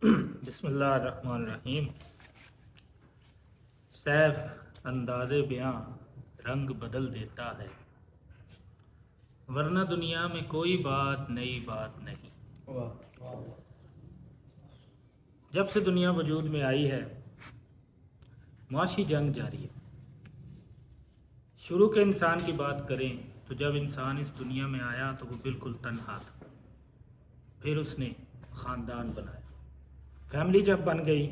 بسم اللہ الرحمن الرحیم۔ سیف انداز بیاں رنگ بدل دیتا ہے، ورنہ دنیا میں کوئی بات نئی بات نہیں۔ جب سے دنیا وجود میں آئی ہے معاشی جنگ جاری ہے۔ شروع کے انسان کی بات کریں تو جب انسان اس دنیا میں آیا تو وہ بالکل تنہا تھا، پھر اس نے خاندان بنایا، فیملی جب بن گئی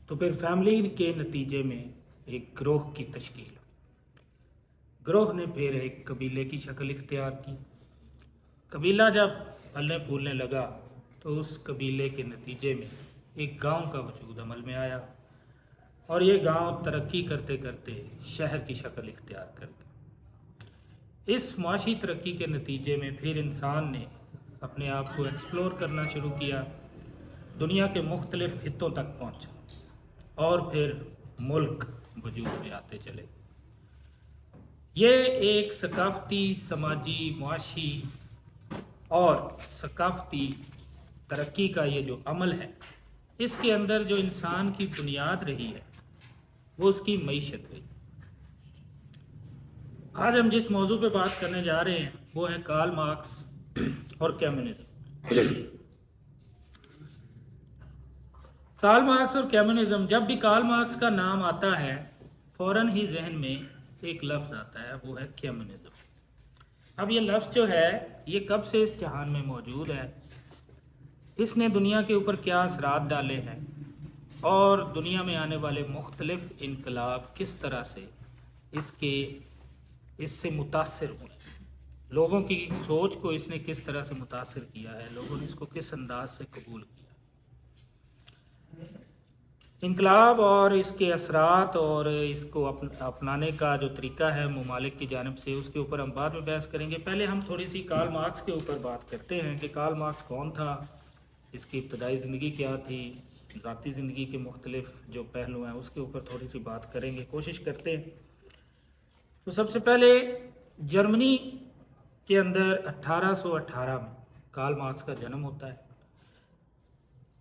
تو پھر فیملی کے نتیجے میں ایک گروہ کی تشکیل ہوئی، گروہ نے پھر ایک قبیلے کی شکل اختیار کی، قبیلہ جب پھلنے پھولنے لگا تو اس قبیلے کے نتیجے میں ایک گاؤں کا وجود عمل میں آیا، اور یہ گاؤں ترقی کرتے کرتے شہر کی شکل اختیار کر گیا۔ اس معاشی ترقی کے نتیجے میں پھر انسان نے اپنے آپ کو ایکسپلور کرنا شروع کیا، دنیا کے مختلف خطوں تک پہنچا، اور پھر ملک وجود میں آتے چلے۔ یہ ایک ثقافتی، سماجی، معاشی اور ثقافتی ترقی کا یہ جو عمل ہے، اس کے اندر جو انسان کی بنیاد رہی ہے وہ اس کی معیشت رہی۔ آج ہم جس موضوع پہ بات کرنے جا رہے ہیں وہ ہے کارل مارکس اور کمیونزم۔ کارل مارکس اور کمیونزم، جب بھی کارل مارکس کا نام آتا ہے فوراً ہی ذہن میں ایک لفظ آتا ہے، وہ ہے کمیونزم۔ اب یہ لفظ جو ہے یہ کب سے اس جہان میں موجود ہے، اس نے دنیا کے اوپر کیا اثرات ڈالے ہیں، اور دنیا میں آنے والے مختلف انقلاب کس طرح سے اس سے متاثر ہوئے، لوگوں کی سوچ کو اس نے کس طرح سے متاثر کیا ہے، لوگوں نے اس کو کس انداز سے قبول کیا۔ انقلاب اور اس کے اثرات اور اس کو اپنانے کا جو طریقہ ہے ممالک کی جانب سے، اس کے اوپر ہم بعد میں بحث کریں گے۔ پہلے ہم تھوڑی سی کارل مارکس کے اوپر بات کرتے ہیں کہ کارل مارکس کون تھا، اس کی ابتدائی زندگی کیا تھی، ذاتی زندگی کے مختلف جو پہلو ہیں اس کے اوپر تھوڑی سی بات کریں گے، کوشش کرتے ہیں۔ تو سب سے پہلے جرمنی کے اندر 1818 میں کارل مارکس کا جنم ہوتا ہے۔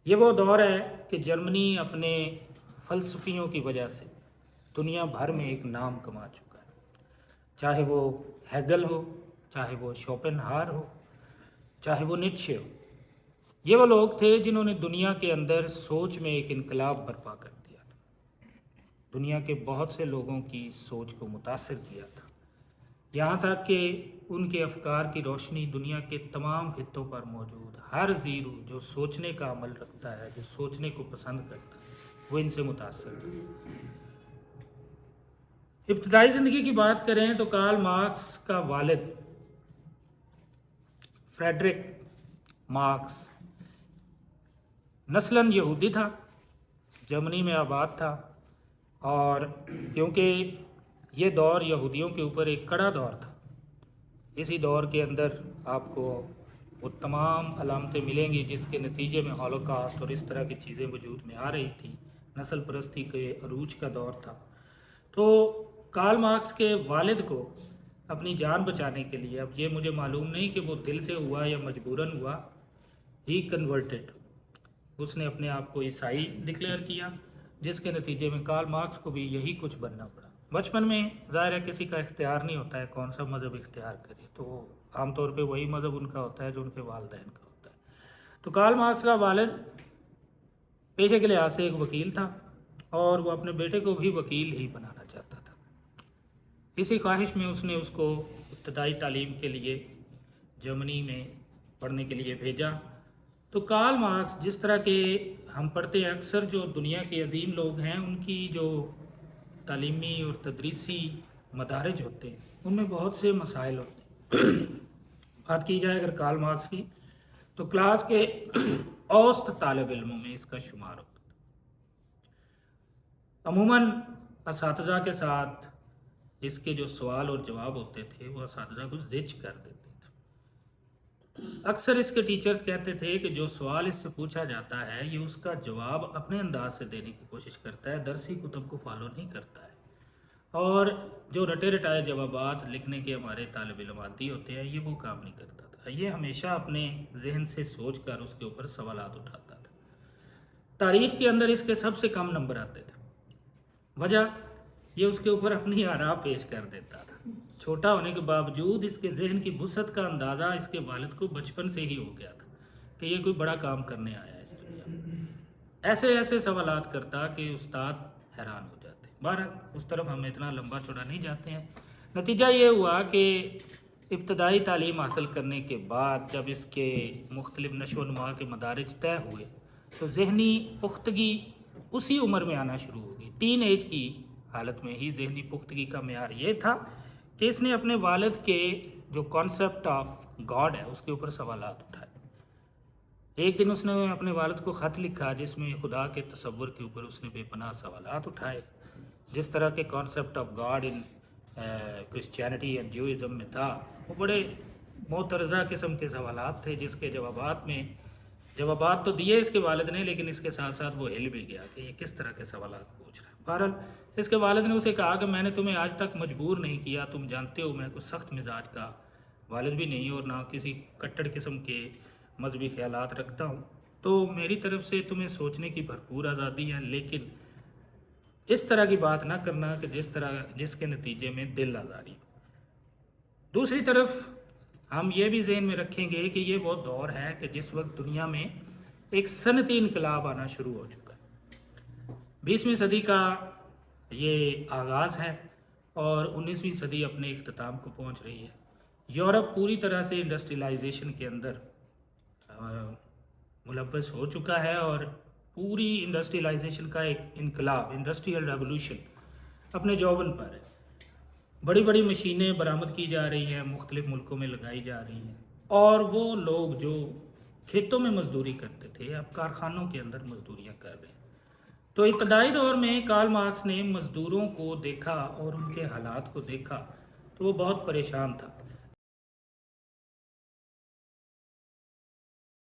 یہ وہ دور ہے کہ جرمنی اپنے فلسفیوں کی وجہ سے دنیا بھر میں ایک نام کما چکا ہے، چاہے وہ ہیگل ہو، چاہے وہ شوپنہار ہو، چاہے وہ نیٹشے ہو۔ یہ وہ لوگ تھے جنہوں نے دنیا کے اندر سوچ میں ایک انقلاب برپا کر دیا تھا، دنیا کے بہت سے لوگوں کی سوچ کو متاثر کیا تھا، یہاں تک کہ ان کے افکار کی روشنی دنیا کے تمام خطوں پر موجود ہر زیرو جو سوچنے کا عمل رکھتا ہے، جو سوچنے کو پسند کرتا ہے، وہ ان سے متاثر تھا۔ ابتدائی زندگی کی بات کریں تو کارل مارکس کا والد فریڈرک مارکس نسلاً یہودی تھا، جرمنی میں آباد تھا، اور کیونکہ یہ دور یہودیوں کے اوپر ایک کڑا دور تھا، اسی دور کے اندر آپ کو وہ تمام علامتیں ملیں گی جس کے نتیجے میں ہولوکاسٹ اور اس طرح کی چیزیں وجود میں آ رہی تھیں، نسل پرستی کے عروج کا دور تھا۔ تو کارل مارکس کے والد کو اپنی جان بچانے کے لیے، اب یہ مجھے معلوم نہیں کہ وہ دل سے ہوا یا مجبوراً ہوا، ہی کنورٹڈ، اس نے اپنے آپ کو عیسائی ڈکلیئر کیا، جس کے نتیجے میں کارل مارکس کو بھی یہی کچھ بننا پڑا۔ بچپن میں ظاہر ہے کسی کا اختیار نہیں ہوتا ہے کون سا مذہب اختیار کرے، تو وہ عام طور پہ وہی مذہب ان کا ہوتا ہے جو ان کے والدین کا ہوتا ہے۔ تو کارل مارکس کا والد پیشے کے لحاظ سے ایک وکیل تھا، اور وہ اپنے بیٹے کو بھی وکیل ہی بنانا چاہتا تھا۔ اسی خواہش میں اس نے اس کو ابتدائی تعلیم کے لیے جرمنی میں پڑھنے کے لیے بھیجا۔ تو کارل مارکس، جس طرح کے ہم پڑھتے ہیں اکثر جو دنیا کے عظیم لوگ ہیں، ان کی جو تعلیمی اور تدریسی مدارج ہوتے ہیں ان میں بہت سے مسائل ہوتے ہیں۔ بات کی جائے اگر کارل مارکس کی تو کلاس کے اوسط طالب علموں میں اس کا شمار ہوتا ہے۔ عموماً اساتذہ کے ساتھ اس کے جو سوال اور جواب ہوتے تھے وہ اساتذہ کو زج کر دیتے تھے۔ اکثر اس کے ٹیچرز کہتے تھے کہ جو سوال اس سے پوچھا جاتا ہے یہ اس کا جواب اپنے انداز سے دینے کی کوشش کرتا ہے، درسی کتب کو فالو نہیں کرتا ہے، اور جو رٹے رٹائے جوابات لکھنے کے ہمارے طالب علم عادی ہوتے ہیں یہ وہ کام نہیں کرتا تھا۔ یہ ہمیشہ اپنے ذہن سے سوچ کر اس کے اوپر سوالات اٹھاتا تھا۔ تاریخ کے اندر اس کے سب سے کم نمبر آتے تھے. وجہ یہ اس کے اوپر اپنی آراء پیش کر دیتا تھا. چھوٹا ہونے کے باوجود اس کے ذہن کی وسعت کا اندازہ اس کے والد کو بچپن سے ہی ہو گیا تھا کہ یہ کوئی بڑا کام کرنے آیا ہے اس دنیا میں. ایسے ایسے سوالات کرتا کہ استاد حیران ہو جاتے. بہرحال اس طرف ہم اتنا لمبا چوڑا نہیں جاتے ہیں. نتیجہ یہ ہوا کہ ابتدائی تعلیم حاصل کرنے کے بعد جب اس کے مختلف نشو و نما کے مدارج طے ہوئے تو ذہنی پختگی اسی عمر میں آنا شروع ہو گئی. ٹین ایج کی حالت میں ہی ذہنی پختگی کا معیار یہ تھا کہ اس نے اپنے والد کے جو کانسیپٹ آف گاڈ ہے اس کے اوپر سوالات اٹھائے. ایک دن اس نے اپنے والد کو خط لکھا جس میں خدا کے تصور کے اوپر اس نے بے پناہ سوالات اٹھائے. جس طرح کے concept of God in Christianity and Judaism میں تھا وہ بڑے معترضہ قسم کے سوالات تھے جس کے جوابات تو دیے اس کے والد نے، لیکن اس کے ساتھ ساتھ وہ ہل بھی گیا کہ یہ کس طرح کے سوالات پوچھ رہا ہے. بہرحال اس کے والد نے اسے کہا کہ میں نے تمہیں آج تک مجبور نہیں کیا، تم جانتے ہو میں کوئی سخت مزاج کا والد بھی نہیں اور نہ کسی کٹڑ قسم کے مذہبی خیالات رکھتا ہوں، تو میری طرف سے تمہیں سوچنے کی بھرپور آزادی ہے، لیکن اس طرح کی بات نہ کرنا کہ جس کے نتیجے میں دل آزاری. دوسری طرف ہم یہ بھی ذہن میں رکھیں گے کہ یہ وہ دور ہے کہ جس وقت دنیا میں ایک صنعتی انقلاب آنا شروع ہو چکا ہے. 20ویں صدی کا یہ آغاز ہے اور 19ویں صدی اپنے اختتام کو پہنچ رہی ہے. یورپ پوری طرح سے انڈسٹریلائزیشن کے اندر ملبس ہو چکا ہے اور پوری انڈسٹریلائزیشن کا ایک انقلاب، انڈسٹریل ریولوشن اپنے جوبن پر ہے. بڑی بڑی مشینیں برآمد کی جا رہی ہیں، مختلف ملکوں میں لگائی جا رہی ہیں، اور وہ لوگ جو کھیتوں میں مزدوری کرتے تھے اب کارخانوں کے اندر مزدوریاں کر رہے ہیں. تو ابتدائی دور میں کارل مارکس نے مزدوروں کو دیکھا اور ان کے حالات کو دیکھا تو وہ بہت پریشان تھا.